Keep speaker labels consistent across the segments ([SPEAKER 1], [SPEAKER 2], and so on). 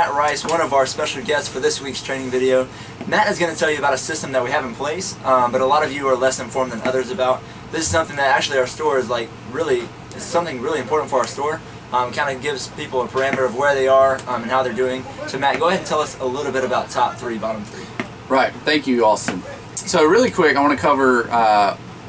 [SPEAKER 1] Matt Rice, one of our special guests for this week's training video. Matt is going to tell you about a system that we have in place, but a lot of you are less informed than others about. This is something that actually our store is it's something really important for our store. Kind of gives people a parameter of where they are and how they're doing. So Matt, go ahead and tell us a little bit about top 3, bottom 3.
[SPEAKER 2] Right, thank you, Austin. So really quick, I want to cover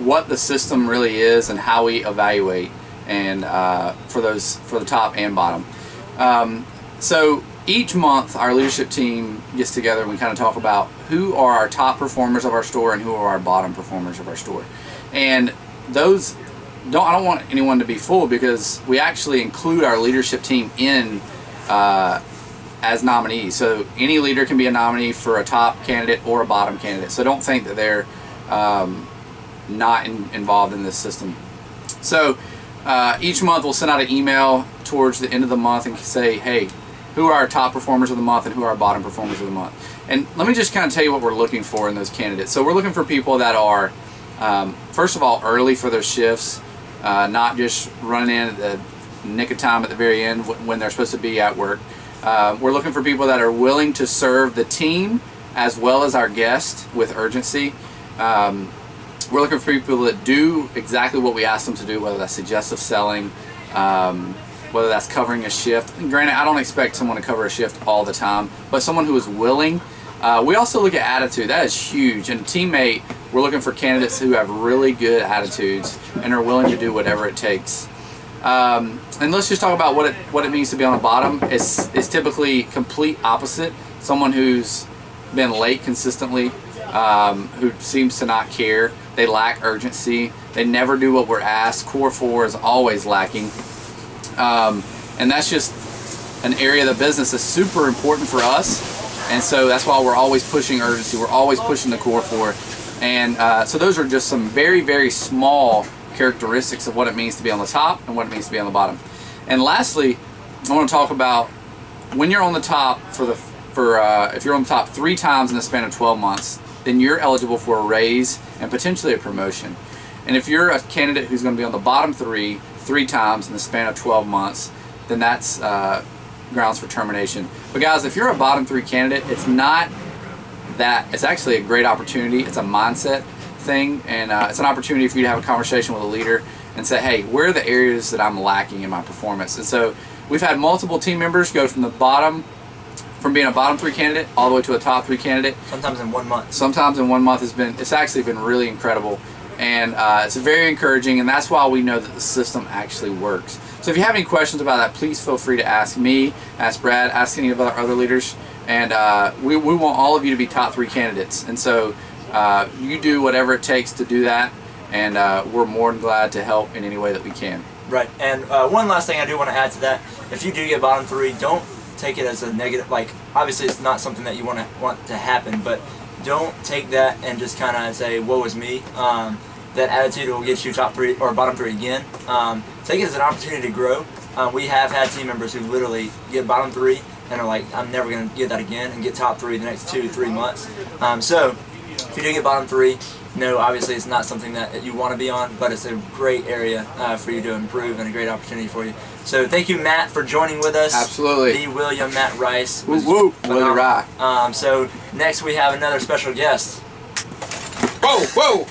[SPEAKER 2] what the system really is and how we evaluate, and for the top and bottom. So each month our leadership team gets together and we kind of talk about who are our top performers of our store and who are our bottom performers of our store. And those, I don't want anyone to be fooled, because we actually include our leadership team in as nominees. So any leader can be a nominee for a top candidate or a bottom candidate. So don't think that they're not involved in this system. So each month we'll send out an email towards the end of the month and say, hey, who are our top performers of the month and who are our bottom performers of the month. And let me just kind of tell you what we're looking for in those candidates. So we're looking for people that are, first of all, early for their shifts, not just running in at the nick of time at the very end when they're supposed to be at work. We're looking for people that are willing to serve the team as well as our guest with urgency. We're looking for people that do exactly what we ask them to do, whether that's suggestive selling, whether that's covering a shift. And granted, I don't expect someone to cover a shift all the time, but someone who is willing. We also look at attitude. That is huge. And teammate, we're looking for candidates who have really good attitudes and are willing to do whatever it takes. And let's just talk about what it means to be on the bottom. It's typically complete opposite. Someone who's been late consistently, who seems to not care. They lack urgency. They never do what we're asked. Core 4 is always lacking. And that's just an area of the business that's super important for us. And so that's why we're always pushing urgency. We're always pushing the Core 4. And so those are just some very, very small characteristics of what it means to be on the top and what it means to be on the bottom. And lastly, I want to talk about when you're on the top if you're on the top 3 times in the span of 12 months, then you're eligible for a raise and potentially a promotion. And if you're a candidate who's going to be on the bottom 3 times in the span of 12 months, then that's grounds for termination. But guys, if you're a bottom 3 candidate, it's not that. It's actually a great opportunity. It's a mindset thing, and it's an opportunity for you to have a conversation with a leader and say, hey, where are the areas that I'm lacking in my performance? And so we've had multiple team members go from being a bottom 3 candidate all the way to a top 3 candidate.
[SPEAKER 1] Sometimes in 1 month.
[SPEAKER 2] Sometimes in 1 month. It's actually been really incredible, and it's very encouraging, and that's why we know that the system actually works. So if you have any questions about that, please feel free to ask me, ask Brad, ask any of our other leaders, and we want all of you to be top 3 candidates. And so you do whatever it takes to do that, and we're more than glad to help in any way that we can.
[SPEAKER 1] Right, and one last thing I do want to add to that: if you do get bottom 3, don't take it as a negative. Like, obviously, it's not something that you want to happen, but don't take that and just kind of say, "Woe is me." That attitude will get you top 3 or bottom 3 again. Take it as an opportunity to grow. We have had team members who literally get bottom 3 and are like, "I'm never going to get that again," and get top 3 the next 2 to 3 months. So if you do get bottom 3, no, obviously it's not something that you want to be on, but it's a great area for you to improve and a great opportunity for you. So thank you, Matt, for joining with us.
[SPEAKER 2] Absolutely.
[SPEAKER 1] The William Matt Rice.
[SPEAKER 2] Woo woo, Willie Rye.
[SPEAKER 1] So next we have another special guest.
[SPEAKER 3] Whoa!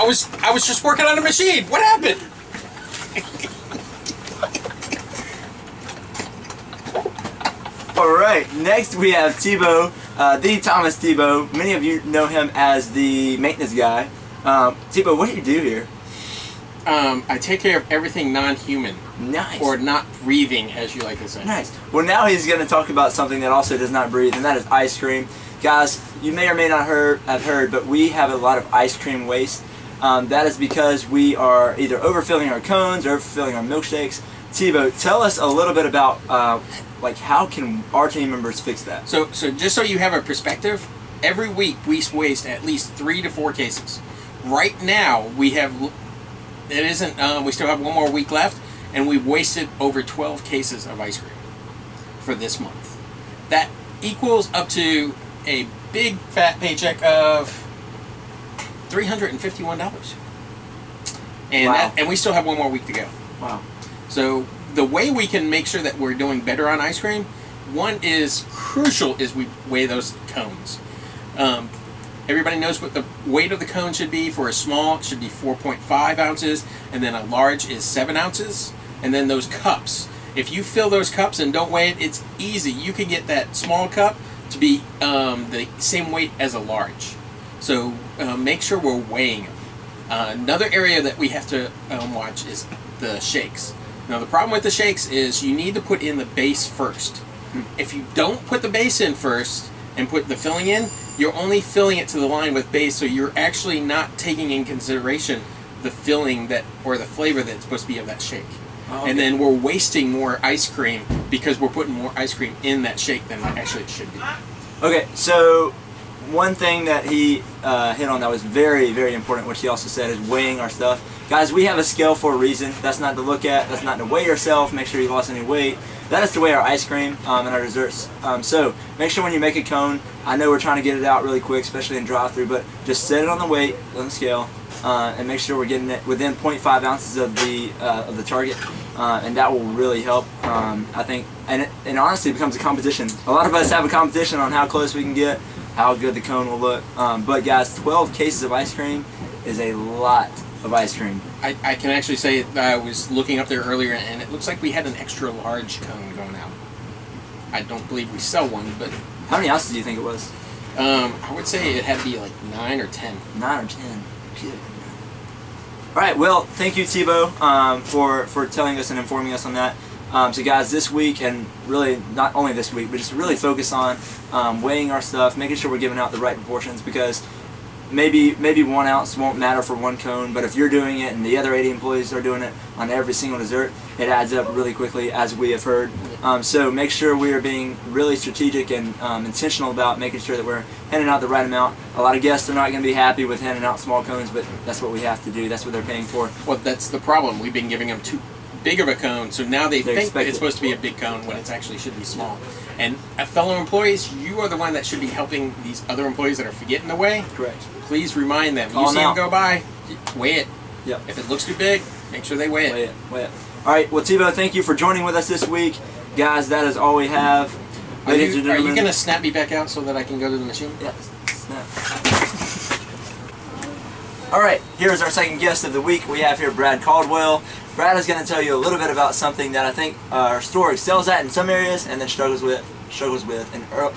[SPEAKER 3] I was just working on a machine. What happened?
[SPEAKER 1] All right, next we have Thibaut, the Thomas Thibaut. Many of you know him as the maintenance guy. Thibaut, what do you do here?
[SPEAKER 3] I take care of everything non-human.
[SPEAKER 1] Nice.
[SPEAKER 3] Or not breathing, as you like to say.
[SPEAKER 1] Nice. Well, now he's going to talk about something that also does not breathe, and that is ice cream. Guys, you may or may not have heard, but we have a lot of ice cream waste. That is because we are either overfilling our cones or overfilling our milkshakes. Thibaut, tell us a little bit about how can our team members fix that?
[SPEAKER 3] So just so you have a perspective, every week we waste at least 3 to 4 cases. Right now we have, we still have 1 more week left, and we've wasted over 12 cases of ice cream for this month. That equals up to a big fat paycheck of $351. And
[SPEAKER 1] wow.
[SPEAKER 3] And we still have 1 more week to go.
[SPEAKER 1] Wow.
[SPEAKER 3] So the way we can make sure that we're doing better on ice cream, one is crucial is we weigh those cones. Everybody knows what the weight of the cone should be. For a small, it should be 4.5 ounces, and then a large is 7 ounces. And then those cups. If you fill those cups and don't weigh it, it's easy. You can get that small cup to be the same weight as a large. So make sure we're weighing them. Another area that we have to watch is the shakes. Now the problem with the shakes is you need to put in the base first. If you don't put the base in first and put the filling in, you're only filling it to the line with base, so you're actually not taking in consideration the filling that or the flavor that's supposed to be of that shake.
[SPEAKER 1] Oh, okay.
[SPEAKER 3] And then we're wasting more ice cream because we're putting more ice cream in that shake than actually it should be.
[SPEAKER 1] Okay, so one thing that he hit on that was very, very important, which he also said, is weighing our stuff. Guys, we have a scale for a reason. That's not to look at. That's not to weigh yourself, make sure you lost any weight. That is to weigh our ice cream and our desserts. So make sure when you make a cone, I know we're trying to get it out really quick, especially in drive-thru, but just set it on the weight, on the scale, and make sure we're getting it within 0.5 ounces of the target, and that will really help. I think, and honestly, it becomes a competition. A lot of us have a competition on how close we can get, how good the cone will look. But guys, 12 cases of ice cream is a lot of ice cream.
[SPEAKER 3] I can actually say I was looking up there earlier, and it looks like we had an extra large cone going out. I don't believe we sell one, but
[SPEAKER 1] How many ounces do you think it was?
[SPEAKER 3] I would say it had to be like 9 or 10.
[SPEAKER 1] 9 or 10. Good. All right. Well, thank you, Tebow, for telling us and informing us on that. So, guys, this week, and really not only this week, but just really focus on weighing our stuff, making sure we're giving out the right proportions, because maybe 1 ounce won't matter for one cone, but if you're doing it and the other 80 employees are doing it on every single dessert, it adds up really quickly, as we have heard. So make sure we are being really strategic and intentional about making sure that we're handing out the right amount. A lot of guests are not going to be happy with handing out small cones, but that's what we have to do. That's what they're paying for.
[SPEAKER 3] Well, that's the problem. We've been giving them too big of a cone, so now they think
[SPEAKER 1] expect
[SPEAKER 3] it's
[SPEAKER 1] it.
[SPEAKER 3] supposed to be a big cone when it actually should be small. And fellow employees, you are the one that should be helping these other employees that are forgetting the weigh.
[SPEAKER 1] Correct.
[SPEAKER 3] Please remind them.
[SPEAKER 1] Call
[SPEAKER 3] You
[SPEAKER 1] them
[SPEAKER 3] see them
[SPEAKER 1] out.
[SPEAKER 3] go by, weigh it.
[SPEAKER 1] Yep.
[SPEAKER 3] If it looks too big, make sure they weigh it.
[SPEAKER 1] Weigh it. Weigh it. All right. Well, Tebow, thank you for joining with us this week. Guys, that is all we have.
[SPEAKER 3] Are
[SPEAKER 1] Ladies and
[SPEAKER 3] you
[SPEAKER 1] gentlemen.
[SPEAKER 3] going to snap me back out so that I can go to the machine?
[SPEAKER 1] Yeah, snap. All right, here's our second guest of the week. We have here Brad Caldwell. Brad is going to tell you a little bit about something that I think our store excels at in some areas and then struggles with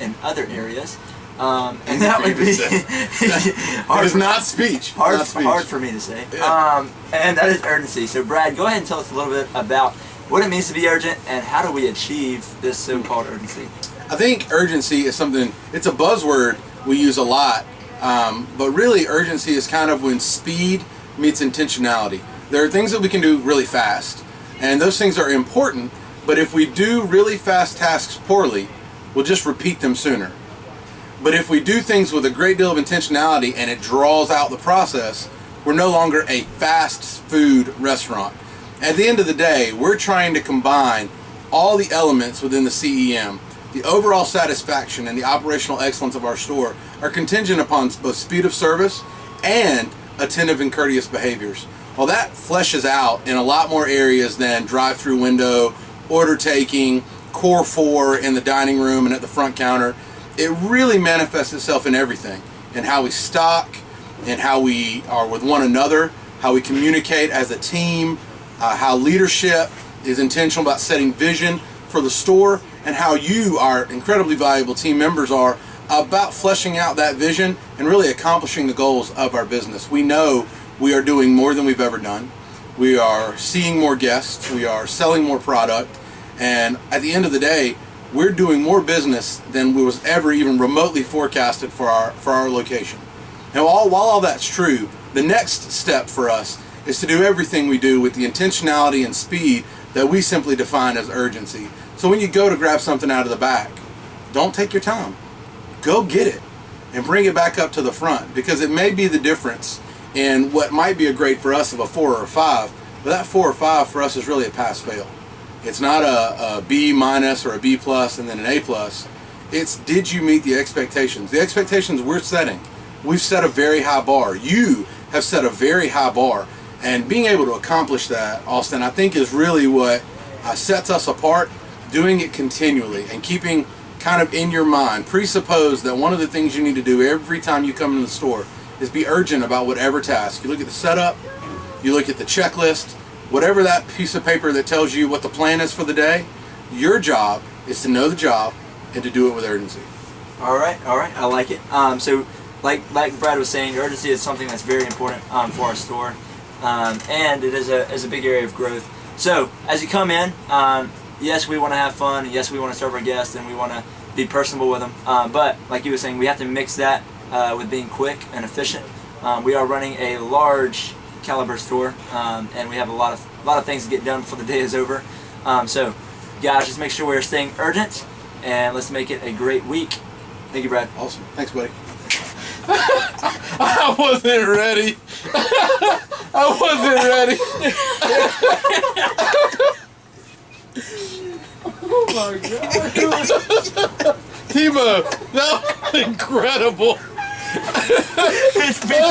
[SPEAKER 1] in other areas. And that would be
[SPEAKER 4] It is not speech.
[SPEAKER 1] hard,
[SPEAKER 4] Not speech.
[SPEAKER 1] hard for me to say.
[SPEAKER 4] Yeah.
[SPEAKER 1] And that is urgency. So Brad, go ahead and tell us a little bit about what it means to be urgent and how do we achieve this so-called urgency.
[SPEAKER 4] I think urgency is something, it's a buzzword we use a lot, but really urgency is kind of when speed meets intentionality. There are things that we can do really fast, and those things are important, but if we do really fast tasks poorly, we'll just repeat them sooner. But if we do things with a great deal of intentionality and it draws out the process, we're no longer a fast food restaurant. At the end of the day, we're trying to combine all the elements within the CEM. The overall satisfaction and the operational excellence of our store are contingent upon both speed of service and attentive and courteous behaviors. Well, that fleshes out in a lot more areas than drive-through window, order taking, core 4 in the dining room and at the front counter. It really manifests itself in everything, in how we stock, in how we are with one another, how we communicate as a team, how leadership is intentional about setting vision for the store, and how you, our incredibly valuable team members, are about fleshing out that vision and really accomplishing the goals of our business. We know we are doing more than we've ever done. We are seeing more guests. We are selling more product. And at the end of the day, we're doing more business than was ever even remotely forecasted for our location. Now, while all that's true, the next step for us is to do everything we do with the intentionality and speed that we simply define as urgency. So when you go to grab something out of the back, don't take your time. Go get it and bring it back up to the front, because it may be the difference in what might be a grade for us of a 4 or a 5, but that 4 or 5 for us is really a pass-fail. It's not a B minus or a B plus and then an A plus. It's, did you meet the expectations? The expectations we're setting. We've set a very high bar. You have set a very high bar. And being able to accomplish that, Austin, I think is really what sets us apart. Doing it continually and keeping kind of in your mind, presuppose that one of the things you need to do every time you come in the store is be urgent about whatever task. You look at the setup, you look at the checklist, whatever that piece of paper that tells you what the plan is for the day, your job is to know the job and to do it with urgency.
[SPEAKER 1] All right, I like it. So, like Brad was saying, urgency is something that's very important for our store, and it is a big area of growth. So, as you come in, yes, we want to have fun, and yes, we want to serve our guests, and we want to be personable with them. But, like you were saying, we have to mix that with being quick and efficient. We are running a large caliber store, and we have a lot of things to get done before the day is over. So, guys, just make sure we're staying urgent, and let's make it a great week. Thank you, Brad.
[SPEAKER 4] Awesome. Thanks, buddy.
[SPEAKER 5] I wasn't ready. I wasn't ready. Oh my God. Timo, that was incredible.
[SPEAKER 1] It's big.